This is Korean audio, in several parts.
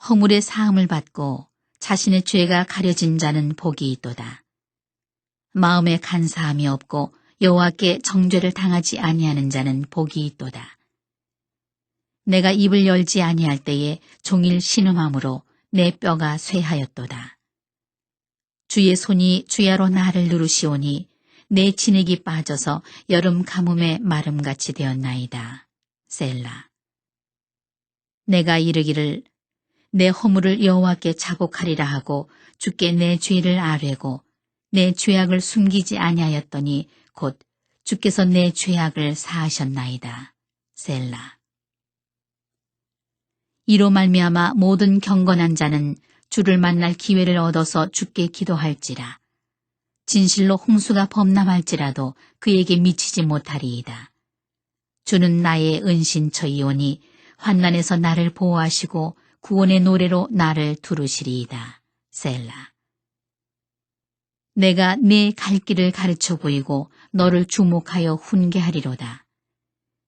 허물의 사함을 받고 자신의 죄가 가려진 자는 복이 있도다. 마음에 간사함이 없고 여호와께 정죄를 당하지 아니하는 자는 복이 있도다. 내가 입을 열지 아니할 때에 종일 신음함으로 내 뼈가 쇠하였도다. 주의 손이 주야로 나를 누르시오니 내 진액이 빠져서 여름 가뭄의 마름같이 되었나이다. 셀라. 내가 이르기를 내 허물을 여호와께 자복하리라 하고 주께 내 죄를 아뢰고 내 죄악을 숨기지 아니하였더니 곧 주께서 내 죄악을 사하셨나이다. 셀라. 이로 말미암아 모든 경건한 자는 주를 만날 기회를 얻어서 주께 기도할지라. 진실로 홍수가 범람할지라도 그에게 미치지 못하리이다. 주는 나의 은신처이오니 환난에서 나를 보호하시고 구원의 노래로 나를 두르시리이다. 셀라. 내가 네 갈 길을 가르쳐 보이고 너를 주목하여 훈계하리로다.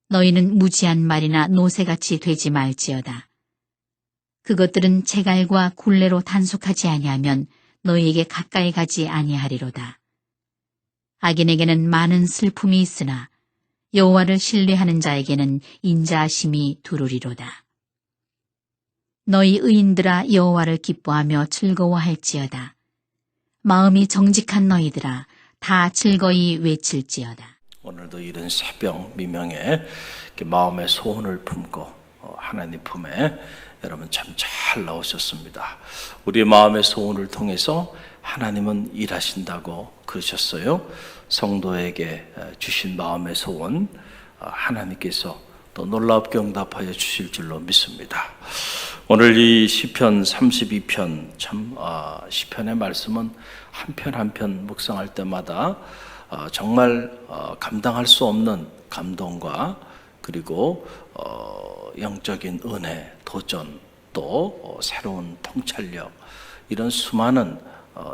너희는 무지한 말이나 노새같이 되지 말지어다. 그것들은 제갈과 굴레로 단속하지 아니하면 너희에게 가까이 가지 아니하리로다. 악인에게는 많은 슬픔이 있으나 여호와를 신뢰하는 자에게는 인자하심이 두루리로다. 너희 의인들아 여호와를 기뻐하며 즐거워할지어다. 마음이 정직한 너희들아 다 즐거이 외칠지어다. 오늘도 이른 새벽 미명에 마음의 소원을 품고 하나님 품에 여러분 참 잘 나오셨습니다. 우리의 마음의 소원을 통해서 하나님은 일하신다고 그러셨어요. 성도에게 주신 마음의 소원 하나님께서 또 놀랍게 응답하여 주실 줄로 믿습니다. 오늘 이 시편 32편 참 시편의 말씀은 한 편 한 편 묵상할 때마다 정말 감당할 수 없는 감동과 그리고 영적인 은혜, 도전 또 새로운 통찰력 이런 수많은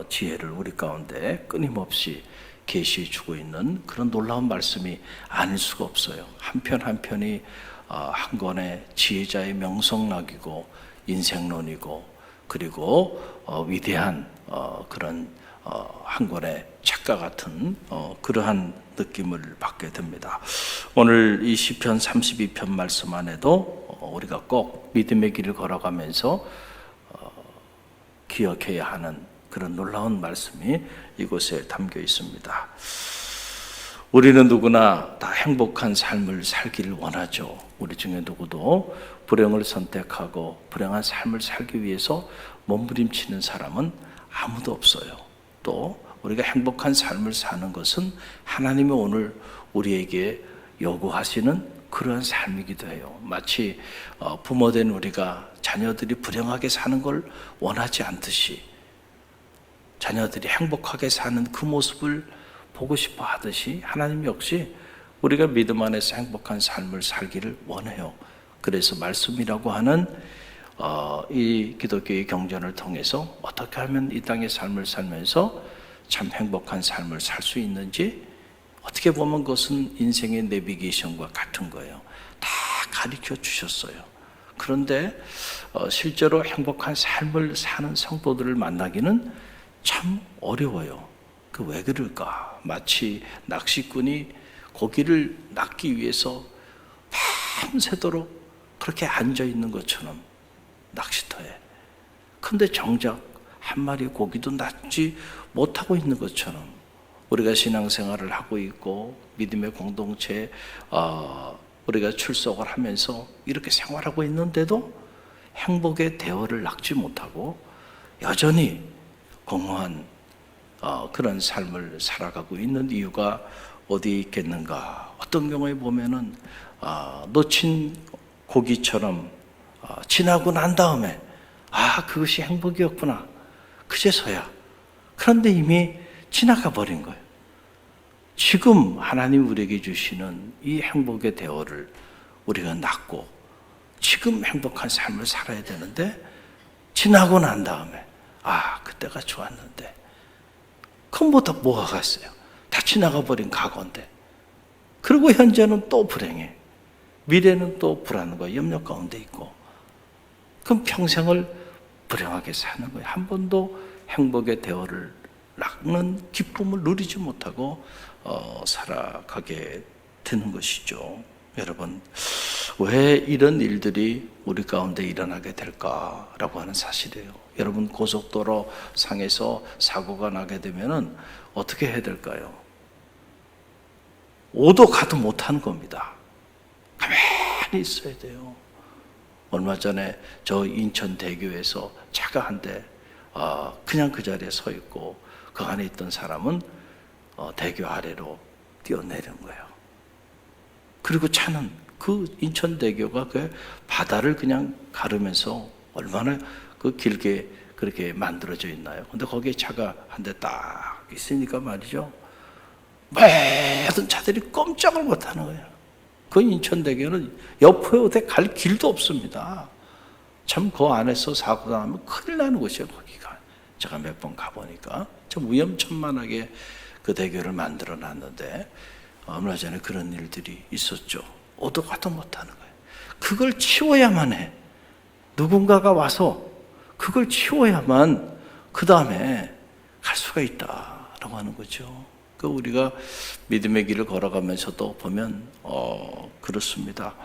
지혜를 우리 가운데 끊임없이 계시해 주고 있는 그런 놀라운 말씀이 아닐 수가 없어요. 한 편 한 편이 한 권의 지혜자의 명성락이고 인생론이고 그리고 위대한 그런 한 권의 책과 같은 그러한 느낌을 받게 됩니다. 오늘 이 시편 32편 말씀 안에도 우리가 꼭 믿음의 길을 걸어가면서 기억해야 하는 그런 놀라운 말씀이 이곳에 담겨 있습니다. 우리는 누구나 다 행복한 삶을 살기를 원하죠. 우리 중에 누구도 불행을 선택하고 불행한 삶을 살기 위해서 몸부림치는 사람은 아무도 없어요. 또 우리가 행복한 삶을 사는 것은 하나님이 오늘 우리에게 요구하시는 그러한 삶이기도 해요. 마치 부모된 우리가 자녀들이 불행하게 사는 걸 원하지 않듯이 자녀들이 행복하게 사는 그 모습을 보고 싶어 하듯이 하나님 역시 우리가 믿음 안에서 행복한 삶을 살기를 원해요. 그래서 말씀이라고 하는 이 기독교의 경전을 통해서 어떻게 하면 이 땅의 삶을 살면서 참 행복한 삶을 살 수 있는지 어떻게 보면 그것은 인생의 내비게이션과 같은 거예요. 다 가르쳐 주셨어요. 그런데 실제로 행복한 삶을 사는 성도들을 만나기는 참 어려워요. 그 왜 그럴까? 마치 낚시꾼이 고기를 낚기 위해서 밤새도록 그렇게 앉아 있는 것처럼 낚시터에. 근데 정작 한 마리 고기도 낚지 못하고 있는 것처럼 우리가 신앙생활을 하고 있고 믿음의 공동체에 우리가 출석을 하면서 이렇게 생활하고 있는데도 행복의 대어를 낚지 못하고 여전히 공허한 그런 삶을 살아가고 있는 이유가 어디 있겠는가? 어떤 경우에 보면은 놓친 고기처럼 지나고 난 다음에 그것이 행복이었구나 그제서야. 그런데 이미 지나가 버린 거예요. 지금 하나님 우리에게 주시는 이 행복의 대어를 우리가 낳고 지금 행복한 삶을 살아야 되는데 지나고 난 다음에 그때가 좋았는데 그건 뭐가 갔어요. 다 지나가 버린 과거인데. 그리고 현재는 또 불행해. 미래는 또 불안과 염려 가운데 있고 그럼 평생을 불행하게 사는 거예요. 한 번도 행복의 대어를 낚는 기쁨을 누리지 못하고 살아가게 되는 것이죠. 여러분, 왜 이런 일들이 우리 가운데 일어나게 될까라고 하는 사실이에요. 여러분, 고속도로 상에서 사고가 나게 되면은 어떻게 해야 될까요? 오도 가도 못하는 겁니다. 가만히 있어야 돼요. 얼마 전에 저 인천대교에서 차가 한 대 그냥 그 자리에 서 있고 그 안에 있던 사람은 대교 아래로 뛰어내린 거예요. 그리고 차는 그 인천대교가 그 바다를 그냥 가르면서 얼마나 그 길게 그렇게 만들어져 있나요? 근데 거기에 차가 한 대 딱 있으니까 말이죠. 모든 차들이 꼼짝을 못 하는 거예요. 그 인천대교는 옆에 갈 길도 없습니다. 참 그 안에서 사고 나면 큰일 나는 곳이에요, 거기가. 제가 몇 번 가보니까 참 위험천만하게 그 대교를 만들어 놨는데 얼마 전에 그런 일들이 있었죠. 오도 가도 못하는 거예요. 그걸 치워야만 해. 누군가가 와서 그걸 치워야만 그 다음에 갈 수가 있다라고 하는 거죠. 그 우리가 믿음의 길을 걸어가면서도 보면 그렇습니다.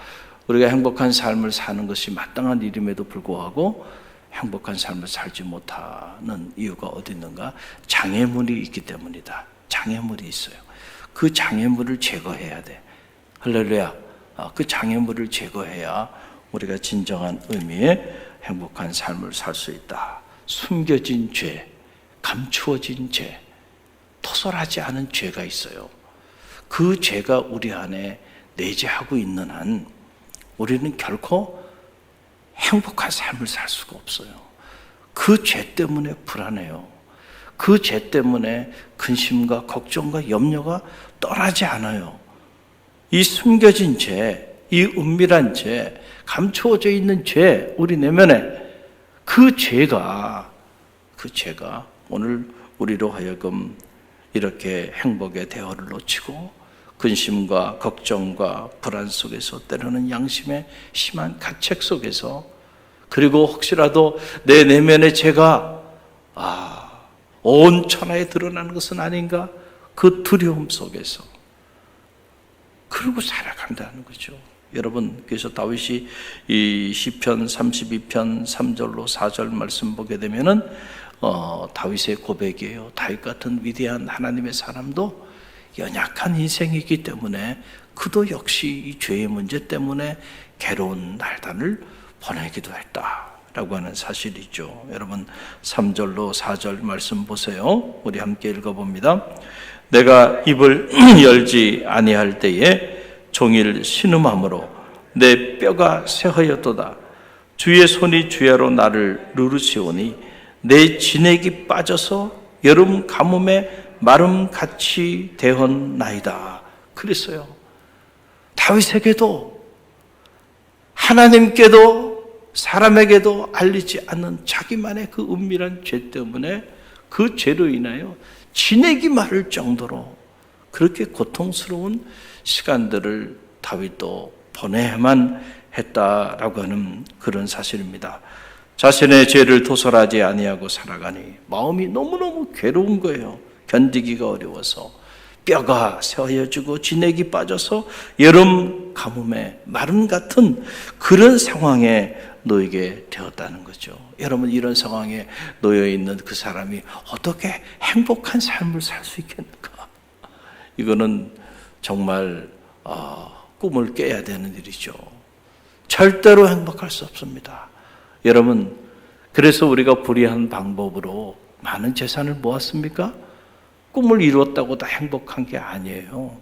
우리가 행복한 삶을 사는 것이 마땅한 일임에도 불구하고 행복한 삶을 살지 못하는 이유가 어디 있는가? 장애물이 있기 때문이다. 장애물이 있어요. 그 장애물을 제거해야 돼. 할렐루야. 그 장애물을 제거해야 우리가 진정한 의미의 행복한 삶을 살 수 있다. 숨겨진 죄, 감추어진 죄, 토설하지 않은 죄가 있어요. 그 죄가 우리 안에 내재하고 있는 한 우리는 결코 행복한 삶을 살 수가 없어요. 그 죄 때문에 불안해요. 그 죄 때문에 근심과 걱정과 염려가 떠나지 않아요. 이 숨겨진 죄, 이 은밀한 죄, 감추어져 있는 죄, 우리 내면에 그 죄가 오늘 우리로 하여금 이렇게 행복의 대화를 놓치고 근심과 걱정과 불안 속에서 때로는 양심의 심한 가책 속에서 그리고 혹시라도 내 내면의 죄가 온 천하에 드러나는 것은 아닌가 그 두려움 속에서 그러고 살아간다는 거죠. 여러분, 그래서 다윗이 이 시편 32편 3절로 4절 말씀 보게 되면은 다윗의 고백이에요. 다윗 같은 위대한 하나님의 사람도 연약한 인생이기 때문에 그도 역시 이 죄의 문제 때문에 괴로운 날단을 보내기도 했다라고 하는 사실이죠. 여러분, 3절로 4절 말씀 보세요. 우리 함께 읽어봅니다. 내가 입을 열지 아니할 때에 종일 신음함으로 내 뼈가 쇠하였도다. 주의 손이 주야로 나를 누르시오니 내 진액이 빠져서 여름 가뭄에 마름같이 되었나이다. 그랬어요. 다윗에게도 하나님께도 사람에게도 알리지 않는 자기만의 그 은밀한 죄 때문에 그 죄로 인하여 진액이 마를 정도로 그렇게 고통스러운 시간들을 다윗도 보내야만 했다라고 하는 그런 사실입니다. 자신의 죄를 도설하지 아니하고 살아가니 마음이 너무너무 괴로운 거예요. 견디기가 어려워서 뼈가 쇠어지고 진액이 빠져서 여름 가뭄에 마름 같은 그런 상황에 놓이게 되었다는 거죠. 여러분, 이런 상황에 놓여 있는 그 사람이 어떻게 행복한 삶을 살 수 있겠는가? 이거는 정말 꿈을 깨야 되는 일이죠. 절대로 행복할 수 없습니다. 여러분, 그래서 우리가 불의한 방법으로 많은 재산을 모았습니까? 꿈을 이루었다고 다 행복한 게 아니에요.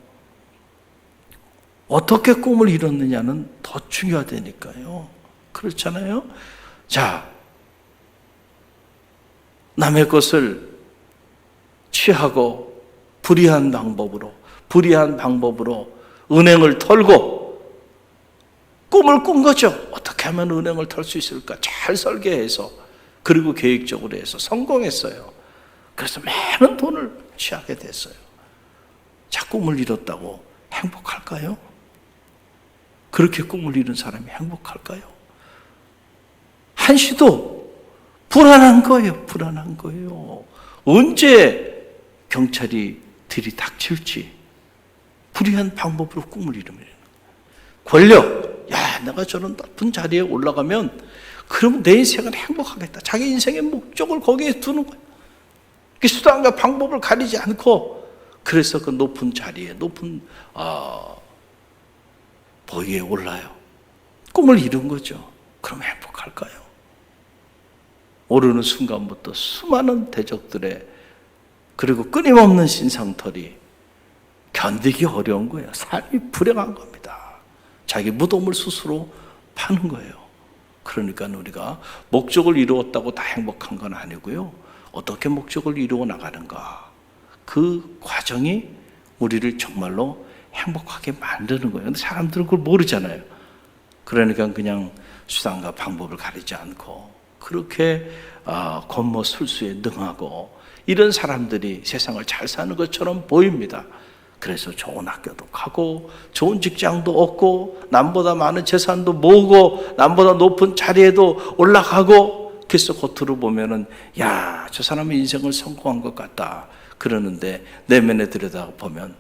어떻게 꿈을 이뤘느냐는 더 중요하다니까요. 그렇잖아요? 자, 남의 것을 취하고 불의한 방법으로 은행을 털고 꿈을 꾼 거죠. 어떻게 하면 은행을 털 수 있을까? 잘 설계해서 그리고 계획적으로 해서 성공했어요. 그래서 많은 돈을 취하게 됐어요. 자, 꿈을 이뤘다고 행복할까요? 그렇게 꿈을 이룬 사람이 행복할까요? 한시도 불안한 거예요. 불안한 거예요. 언제 경찰이 들이닥칠지 불이한 방법으로 꿈을 이루면 권력, 야, 내가 저런 높은 자리에 올라가면 그러면 내 인생은 행복하겠다. 자기 인생의 목적을 거기에 두는 거예요. 그 수단과 방법을 가리지 않고 그래서 그 높은 자리에 높은 보위에 올라요. 꿈을 이룬 거죠. 그럼 행복할까요? 오르는 순간부터 수많은 대적들의 그리고 끊임없는 신상털이 견디기 어려운 거예요. 삶이 불행한 겁니다. 자기 무덤을 스스로 파는 거예요. 그러니까 우리가 목적을 이루었다고 다 행복한 건 아니고요. 어떻게 목적을 이루어 나가는가. 그 과정이 우리를 정말로 행복하게 만드는 거예요. 근데 사람들은 그걸 모르잖아요. 그러니까 그냥 수단과 방법을 가리지 않고 그렇게 권모술수에 능하고 이런 사람들이 세상을 잘 사는 것처럼 보입니다. 그래서 좋은 학교도 가고 좋은 직장도 얻고 남보다 많은 재산도 모으고 남보다 높은 자리에도 올라가고 그래서 겉으로 보면은 야, 저 사람은 인생을 성공한 것 같다 그러는데 내면에 들여다보면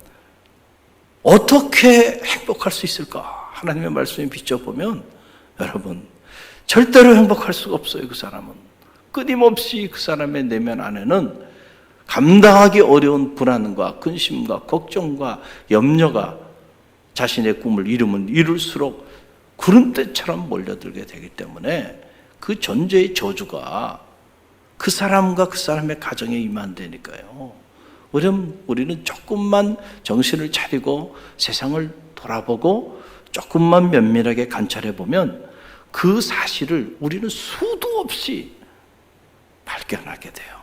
어떻게 행복할 수 있을까? 하나님의 말씀에 비춰보면 여러분 절대로 행복할 수가 없어요. 그 사람은 끊임없이 그 사람의 내면 안에는 감당하기 어려운 불안과 근심과 걱정과 염려가 자신의 꿈을 이루면 이룰수록 구름대처럼 몰려들게 되기 때문에 그 존재의 저주가 그 사람과 그 사람의 가정에 임한다니까요. 우리는 조금만 정신을 차리고 세상을 돌아보고 조금만 면밀하게 관찰해 보면 그 사실을 우리는 수도 없이 발견하게 돼요.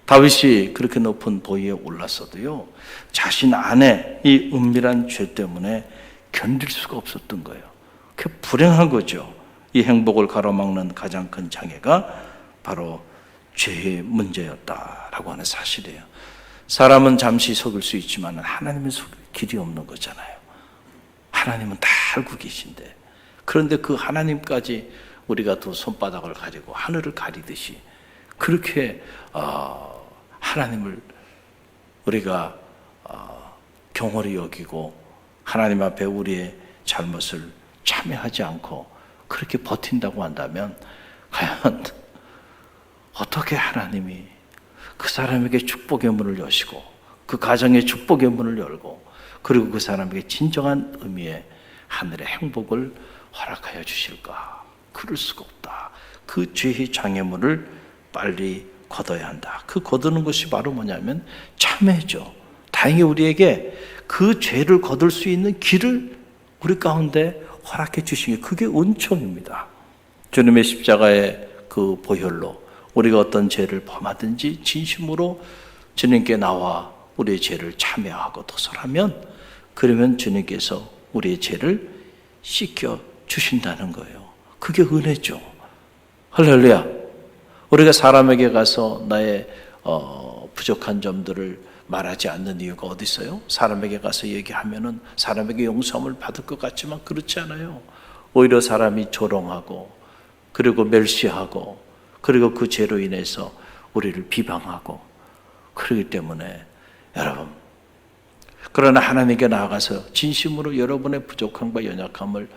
다윗이 그렇게 높은 보위에 올랐어도요, 자신 안에 이 은밀한 죄 때문에 견딜 수가 없었던 거예요. 그 불행한 거죠. 이 행복을 가로막는 가장 큰 장애가 바로 죄의 문제였다라고 하는 사실이에요. 사람은 잠시 속을 수 있지만 하나님은 속일 길이 없는 거잖아요. 하나님은 다 알고 계신데, 그런데 그 하나님까지 우리가 두 손바닥을 가리고 하늘을 가리듯이 그렇게 하나님을 우리가 경홀히 여기고 하나님 앞에 우리의 잘못을 참여하지 않고 그렇게 버틴다고 한다면 과연 어떻게 하나님이 그 사람에게 축복의 문을 여시고 그 가정에 축복의 문을 열고 그리고 그 사람에게 진정한 의미의 하늘의 행복을 허락하여 주실까? 그럴 수가 없다. 그 죄의 장애물을 빨리 걷어야 한다. 그 걷는 것이 바로 뭐냐면 참회죠. 다행히 우리에게 그 죄를 거둘 수 있는 길을 우리 가운데 허락해 주신 게 그게 은총입니다. 주님의 십자가의 그 보혈로 우리가 어떤 죄를 범하든지 진심으로 주님께 나와 우리의 죄를 참회하고 도설하면 그러면 주님께서 우리의 죄를 씻겨 주신다는 거예요. 그게 은혜죠. 할렐루야. 우리가 사람에게 가서 나의 부족한 점들을 말하지 않는 이유가 어디 있어요? 사람에게 가서 얘기하면은 사람에게 용서함을 받을 것 같지만 그렇지 않아요. 오히려 사람이 조롱하고 그리고 멸시하고 그리고 그 죄로 인해서 우리를 비방하고 그렇기 때문에 여러분, 그러나 하나님께 나아가서 진심으로 여러분의 부족함과 연약함을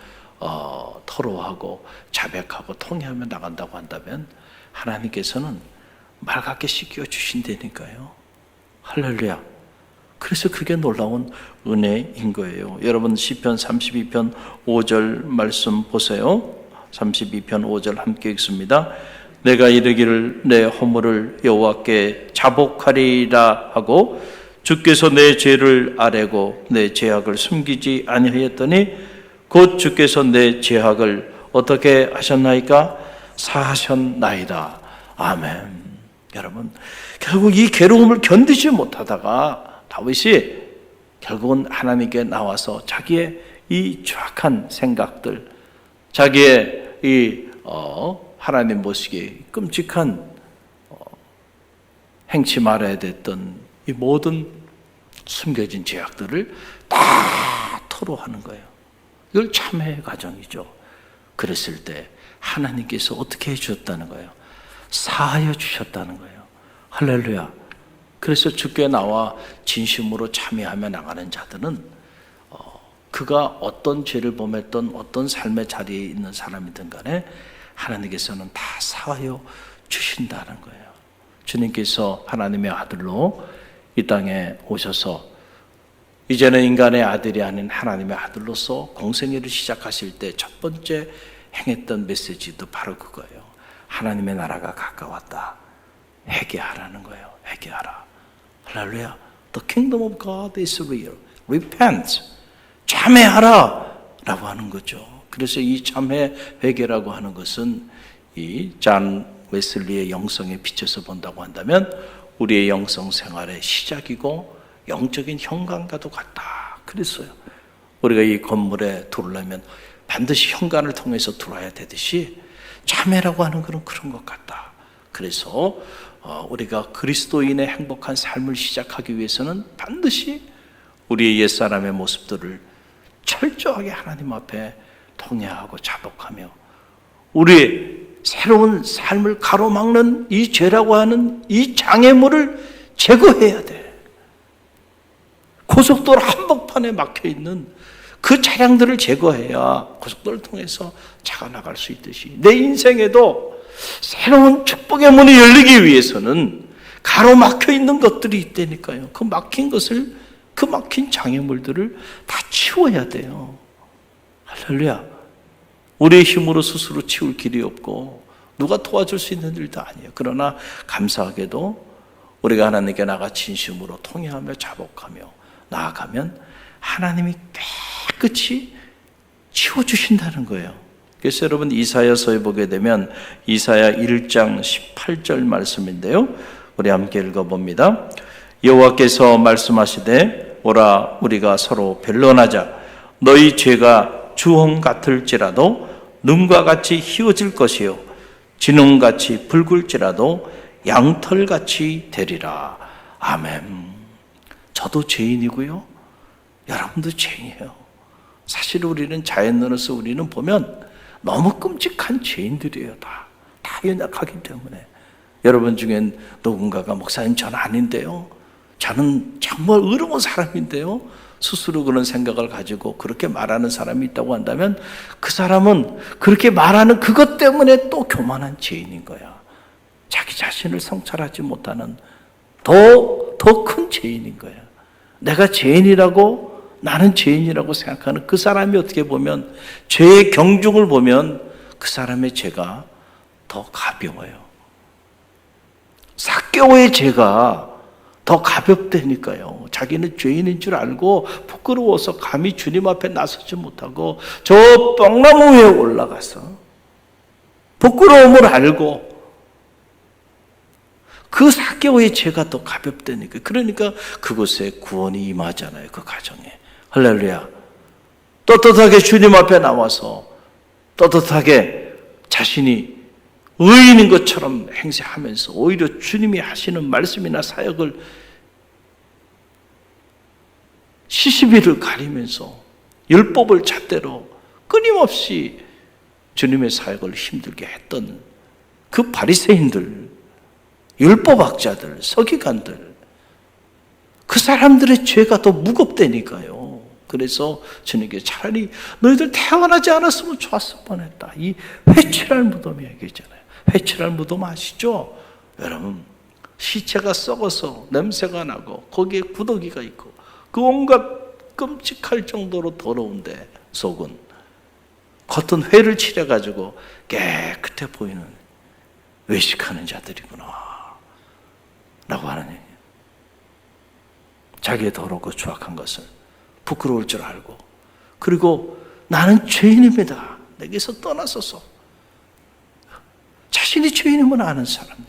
토로하고 자백하고 통회하며 나간다고 한다면 하나님께서는 맑게 씻겨 주신다니까요. 할렐루야. 그래서 그게 놀라운 은혜인 거예요. 여러분 시편 32편 5절 말씀 보세요. 32편 5절 함께 읽습니다. 내가 이르기를 내 허물을 여호와께 자복하리라 하고 주께서 내 죄를 아뢰고 내 죄악을 숨기지 아니하였더니 곧 주께서 내 죄악을 어떻게 하셨나이까? 사하셨나이다. 아멘. 여러분, 결국 이 괴로움을 견디지 못하다가 다윗이 결국은 하나님께 나와서 자기의 이 추악한 생각들, 자기의 이 하나님 보시기에 끔찍한 행치 말아야 됐던 이 모든 숨겨진 죄악들을 다 토로하는 거예요. 이걸 참회의 과정이죠. 그랬을 때 하나님께서 어떻게 해주셨다는 거예요? 사하여 주셨다는 거예요. 할렐루야. 그래서 주께 나와 진심으로 참여하며 나가는 자들은 그가 어떤 죄를 범했던 어떤 삶의 자리에 있는 사람이든 간에 하나님께서는 다 사하여 주신다는 거예요. 주님께서 하나님의 아들로 이 땅에 오셔서 이제는 인간의 아들이 아닌 하나님의 아들로서 공생애를 시작하실 때 첫 번째 행했던 메시지도 바로 그거예요. 하나님의 나라가 가까웠다. 회개하라는 거예요. 회개하라. 할렐루야. The kingdom of God is real. Repent. 참회하라 라고 하는 거죠. 그래서 이 참회 회개라고 하는 것은 이 잔 웨슬리의 영성에 비춰서 본다고 한다면 우리의 영성 생활의 시작이고 영적인 현관과도 같다. 그랬어요. 우리가 이 건물에 들어오려면 반드시 현관을 통해서 들어와야 되듯이 참회라고 하는 것은 그런 것 같다. 그래서 우리가 그리스도인의 행복한 삶을 시작하기 위해서는 반드시 우리의 옛사람의 모습들을 철저하게 하나님 앞에 통회하고 자복하며 우리의 새로운 삶을 가로막는 이 죄라고 하는 이 장애물을 제거해야 돼. 고속도로 한복판에 막혀있는 그 차량들을 제거해야 고속도로를 통해서 차가 나갈 수 있듯이 내 인생에도 새로운 축복의 문이 열리기 위해서는 가로막혀있는 것들이 있다니까요. 그 막힌 것을, 그 막힌 장애물들을 다 치워야 돼요. 할렐루야. 우리의 힘으로 스스로 치울 길이 없고 누가 도와줄 수 있는 일도 아니에요. 그러나 감사하게도 우리가 하나님께 나가 진심으로 통회하며 자복하며 나아가면 하나님이 깨끗이 치워주신다는 거예요. 그래서 여러분 이사야서에 보게 되면 이사야 1장 18절 말씀인데요. 우리 함께 읽어봅니다. 여호와께서 말씀하시되 오라 우리가 서로 변론하자. 너희 죄가 주홍 같을지라도 눈과 같이 희어질 것이요 진홍같이 붉을지라도 양털같이 되리라. 아멘. 저도 죄인이고요. 여러분도 죄인이에요. 사실 우리는 자연으로서 우리는 보면 너무 끔찍한 죄인들이에요. 다 연약하기 때문에. 여러분 중엔 누군가가 목사님 저는 아닌데요. 저는 정말 의로운 사람인데요. 스스로 그런 생각을 가지고 그렇게 말하는 사람이 있다고 한다면 그 사람은 그렇게 말하는 그것 때문에 또 교만한 죄인인 거야. 자기 자신을 성찰하지 못하는 더 큰 죄인인 거야. 내가 죄인이라고 나는 죄인이라고 생각하는 그 사람이 어떻게 보면 죄의 경중을 보면 그 사람의 죄가 더 가벼워요. 삭개오의 죄가 더 가볍다니까요. 자기는 죄인인 줄 알고 부끄러워서 감히 주님 앞에 나서지 못하고 저 뻥나무 위에 올라가서 부끄러움을 알고 그 삭개오의 죄가 더 가볍다니까요. 그러니까 그곳에 구원이 임하잖아요. 그 가정에. 할렐루야. 떳떳하게 주님 앞에 나와서 떳떳하게 자신이 의인인 것처럼 행세하면서 오히려 주님이 하시는 말씀이나 사역을 시시비를 가리면서 율법을 잣대로 끊임없이 주님의 사역을 힘들게 했던 그 바리새인들, 율법학자들, 서기관들, 그 사람들의 죄가 더 무겁다니까요. 그래서 주님께 차라리 너희들 태어나지 않았으면 좋았을 뻔했다. 이 회칠할 무덤이 얘기잖아요. 회칠할 무덤 아시죠? 여러분, 시체가 썩어서 냄새가 나고 거기에 구더기가 있고 그 온갖 끔찍할 정도로 더러운데 속은 겉은 회를 칠해가지고 깨끗해 보이는 외식하는 자들이구나 라고 하는 얘기예요. 자기의 더럽고 추악한 것을 부끄러울 줄 알고 그리고 나는 죄인입니다. 내게서 떠나서서 자신이 죄인임을 아는 사람들,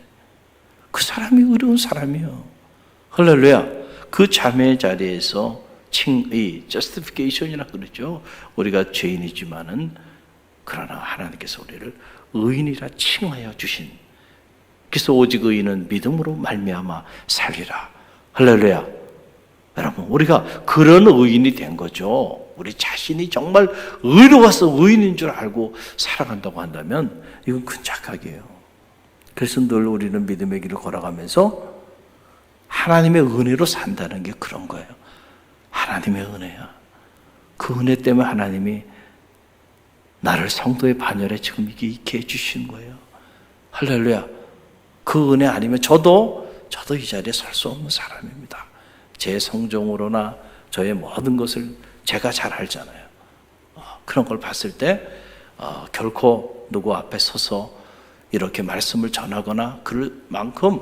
그 사람이 의로운 사람이요. 할렐루야. 그 자매의 자리에서 칭의, justification이라 그러죠. 우리가 죄인이지만은 그러나 하나님께서 우리를 의인이라 칭하여 주신. 그래서 오직 의인은 믿음으로 말미암아 살리라. 할렐루야. 여러분, 우리가 그런 의인이 된 거죠. 우리 자신이 정말 의로워서 의인인 줄 알고 살아간다고 한다면 이건 큰 착각이에요. 그래서 늘 우리는 믿음의 길을 걸어가면서 하나님의 은혜로 산다는 게 그런 거예요. 하나님의 은혜야. 그 은혜 때문에 하나님이 나를 성도의 반열에 지금 있게 해주시는 거예요. 할렐루야. 그 은혜 아니면 저도 이 자리에 설 수 없는 사람입니다. 제 성정으로나 저의 모든 것을 제가 잘 알잖아요. 그런 걸 봤을 때 결코 누구 앞에 서서 이렇게 말씀을 전하거나 그럴 만큼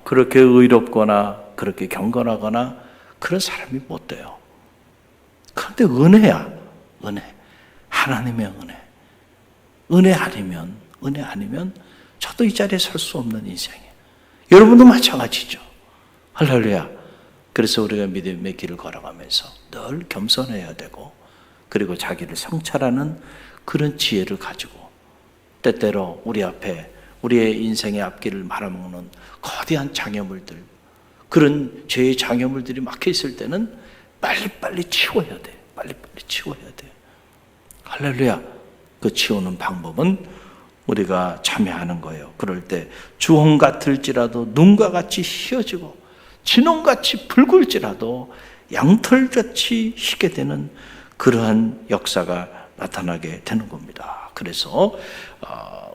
그렇게 의롭거나 그렇게 경건하거나 그런 사람이 못 돼요. 그런데 은혜야. 은혜. 하나님의 은혜. 은혜 아니면 저도 이 자리에 설 수 없는 인생이에요. 여러분도 마찬가지죠. 할렐루야. 그래서 우리가 믿음의 길을 걸어가면서 늘 겸손해야 되고, 그리고 자기를 성찰하는 그런 지혜를 가지고, 때때로 우리 앞에 우리의 인생의 앞길을 말아먹는 거대한 장애물들, 그런 죄의 장애물들이 막혀 있을 때는 빨리빨리 치워야 돼. 빨리빨리 치워야 돼. 할렐루야. 그 치우는 방법은 우리가 참여하는 거예요. 그럴 때 주홍 같을지라도 눈과 같이 휘어지고 진홍같이 붉을지라도 양털같이 희게 되는 그러한 역사가 나타나게 되는 겁니다. 그래서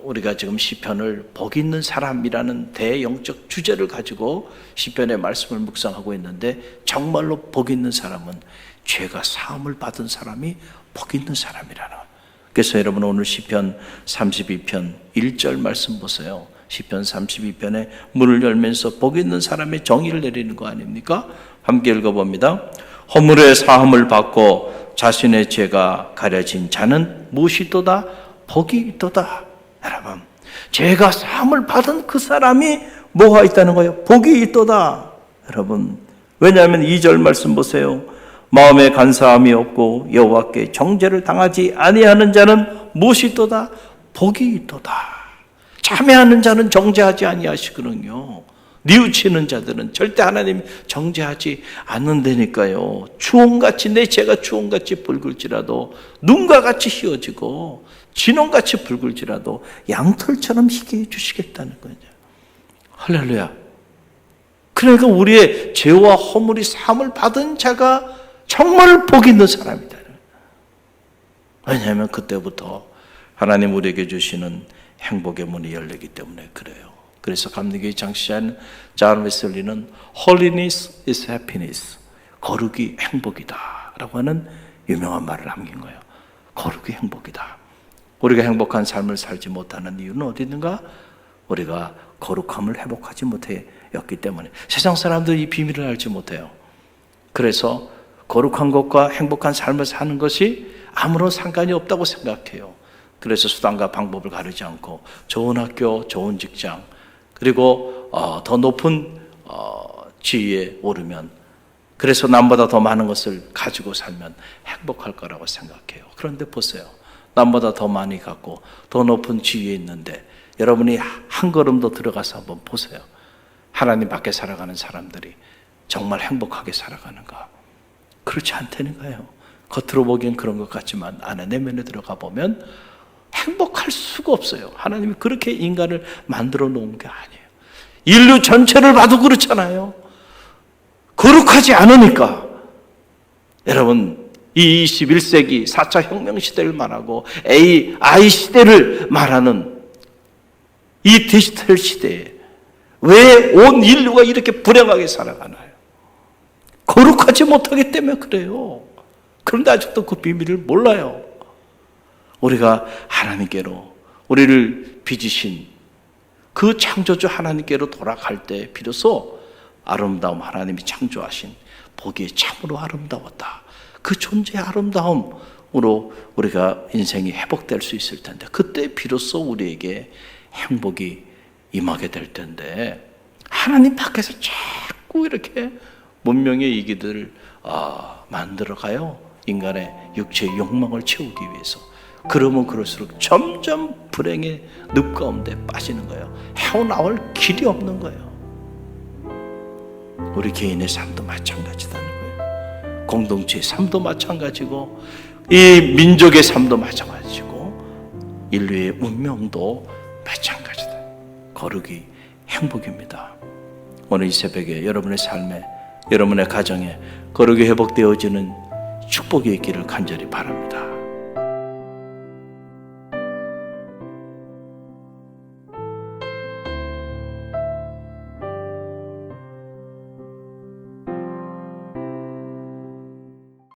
우리가 지금 시편을 복 있는 사람이라는 대영적 주제를 가지고 시편의 말씀을 묵상하고 있는데, 정말로 복 있는 사람은 죄가 사함을 받은 사람이 복 있는 사람이라는. 그래서 여러분 오늘 시편 32편 1절 말씀 보세요. 시편 32편에 문을 열면서 복 있는 사람의 정의를 내리는 거 아닙니까? 함께 읽어봅니다. 허물의 사함을 받고 자신의 죄가 가려진 자는 무엇이도다? 복이 있도다. 여러분, 죄가 사함을 받은 그 사람이 뭐가 있다는 거예요? 복이 있도다. 여러분, 왜냐하면 2절 말씀 보세요. 마음에 간사함이 없고 여호와께 정죄를 당하지 아니하는 자는 무엇이도다? 복이 있도다. 참회하는 자는 정죄하지 아니하시거든요. 뉘우치는 자들은 절대 하나님 정죄하지 않는다니까요. 주홍같이, 내 죄가 주홍같이 붉을지라도 눈과 같이 휘어지고 진홍같이 붉을지라도 양털처럼 희게 해주시겠다는 거죠. 할렐루야. 그러니까 우리의 죄와 허물이 사함을 받은 자가 정말 복 있는 사람이다. 왜냐하면 그때부터 하나님 우리에게 주시는 행복의 문이 열리기 때문에 그래요. 그래서 감리교의 장시한 존 웨슬리는 Holiness is happiness, 거룩이 행복이다 라고 하는 유명한 말을 남긴 거예요. 거룩이 행복이다. 우리가 행복한 삶을 살지 못하는 이유는 어디 있는가? 우리가 거룩함을 회복하지 못했기 때문에. 세상 사람들이 이 비밀을 알지 못해요. 그래서 거룩한 것과 행복한 삶을 사는 것이 아무런 상관이 없다고 생각해요. 그래서 수단과 방법을 가리지 않고 좋은 학교, 좋은 직장, 그리고 더 높은 지위에 오르면, 그래서 남보다 더 많은 것을 가지고 살면 행복할 거라고 생각해요. 그런데 보세요. 남보다 더 많이 갖고 더 높은 지위에 있는데 여러분이 한 걸음 더 들어가서 한번 보세요. 하나님 밖에 살아가는 사람들이 정말 행복하게 살아가는가? 그렇지 않다는 거예요. 겉으로 보기엔 그런 것 같지만 안에 내면에 들어가 보면 행복할 수가 없어요. 하나님이 그렇게 인간을 만들어 놓은 게 아니에요. 인류 전체를 봐도 그렇잖아요. 거룩하지 않으니까. 여러분, 이 21세기 4차 혁명 시대를 말하고 AI 시대를 말하는 이 디지털 시대에 왜 온 인류가 이렇게 불행하게 살아가나요? 거룩하지 못하기 때문에 그래요. 그런데 아직도 그 비밀을 몰라요. 우리가 하나님께로, 우리를 빚으신 그 창조주 하나님께로 돌아갈 때 비로소 아름다움, 하나님이 창조하신 보기에 참으로 아름다웠다. 그 존재의 아름다움으로 우리가 인생이 회복될 수 있을 텐데, 그때 비로소 우리에게 행복이 임하게 될 텐데, 하나님 밖에서 자꾸 이렇게 문명의 이기들을 만들어가요. 인간의 육체의 욕망을 채우기 위해서. 그러면 그럴수록 점점 불행의 늪 가운데 빠지는 거예요. 헤어나올 길이 없는 거예요. 우리 개인의 삶도 마찬가지다는 거예요. 공동체의 삶도 마찬가지고 이 민족의 삶도 마찬가지고 인류의 운명도 마찬가지다. 거룩이 행복입니다. 오늘 이 새벽에 여러분의 삶에, 여러분의 가정에 거룩이 회복되어지는 축복이 있기를 간절히 바랍니다.